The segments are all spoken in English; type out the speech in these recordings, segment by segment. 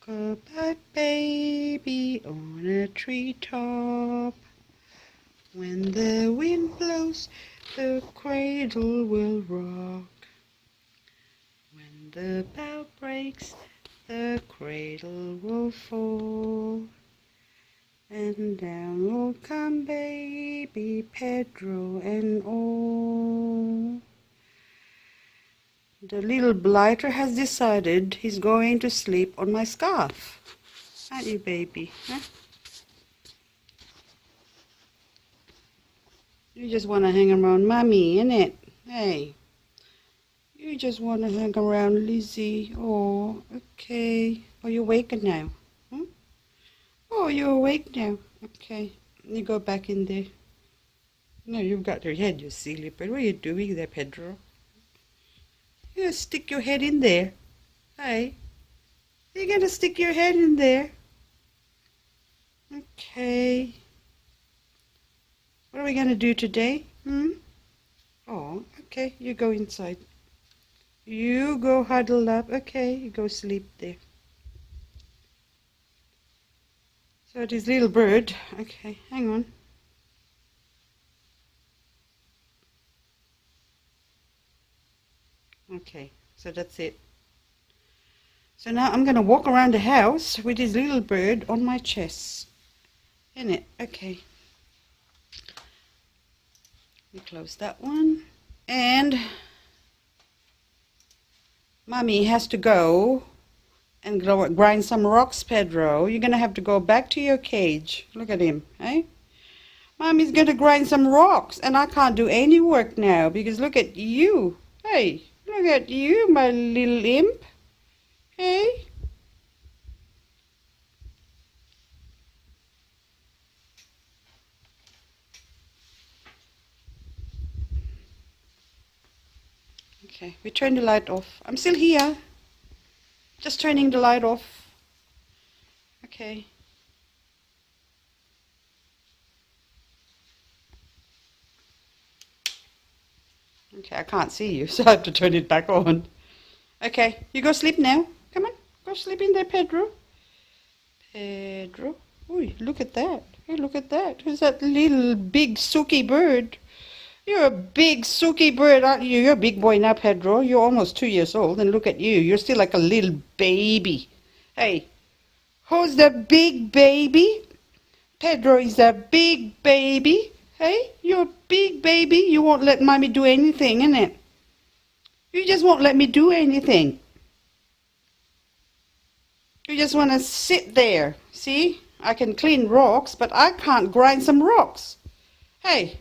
Rock-a-bye baby on a treetop. When the wind blows, the cradle will rock. When the bough breaks, the cradle will fall. And down will come baby Pedro and all. The little blighter has decided he's going to sleep on my scarf. Aren't you, baby? Huh? You just want to hang around Mummy, innit? Hey. You just want to hang around Lizzie. Oh, okay. Oh, you're awake now? Huh? Oh, you're awake now. Okay. You go back in there. No, you've got your head, you silly bird. What are you doing there, Pedro? You stick your head in there. Hey, you're going to stick your head in there. Okay. What are we going to do today? Oh, okay. You go inside. You go huddle up. Okay, you go sleep there. So this little bird. Okay, hang on. Okay, so that's it. So now I'm going to walk around the house with this little bird on my chest. Isn't it? Okay. We close that one. And Mummy has to go and grind some rocks, Pedro. You're going to have to go back to your cage. Look at him, eh? Mommy's going to grind some rocks, and I can't do any work now because look at you. Hey, look at you, my little imp. Hey. Okay, we turn the light off. I'm still here. Just turning the light off. Okay. Okay, I can't see you, so I have to turn it back on. Okay, you go sleep now. Come on, go sleep in there, Pedro. Pedro. Oi, look at that. Hey, look at that. Who's that little big sooky bird? You're a big sooky bird, aren't you? You're a big boy now, Pedro. You're almost 2 years old, and look at you. You're still like a little baby. Hey, who's the big baby? Pedro is a big baby. Hey, you're a big baby. You won't let Mommy do anything, innit? You just won't let me do anything. You just want to sit there. See? I can clean rocks, but I can't grind some rocks. Hey,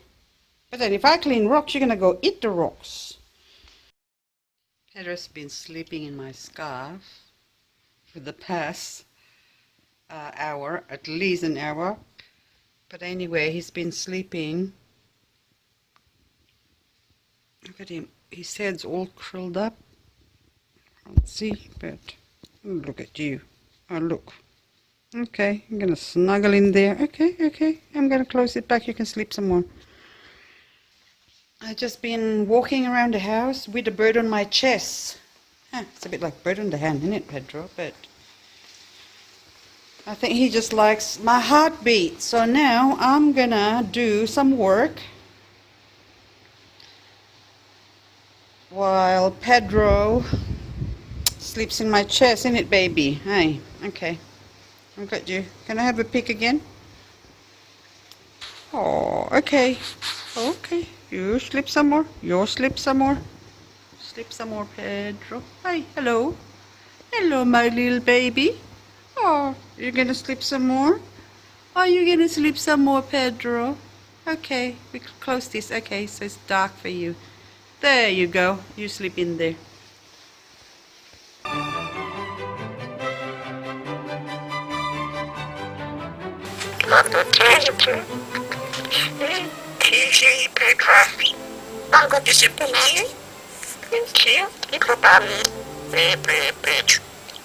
but then if I clean rocks, you're going to go eat the rocks. Pedro's been sleeping in my scarf for the past hour, at least an hour. But anyway, he's been sleeping. Look at him. His head's all curled up. Let's see, but look at you. Oh, look. Okay, I'm going to snuggle in there. Okay, okay. I'm going to close it back. You can sleep some more. I've just been walking around the house with a bird on my chest. It's a bit like bird on the hand, isn't it, Pedro? But I think he just likes my heartbeat. So now I'm going to do some work while Pedro sleeps in my chest, isn't it, baby? Hey, okay. I've got you. Can I have a peek again? Oh, okay. Okay. You sleep some more. You sleep some more. Sleep some more, Pedro. Hi, hello. Hello, my little baby. Oh, you're going to sleep some more? Are you going to sleep some more, Pedro? Okay, we close this. Okay, so it's dark for you. There you go. You sleep in there.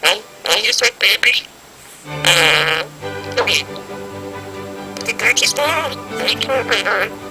Hey, you sweet baby. Come here. The dog is there. Thank you, baby.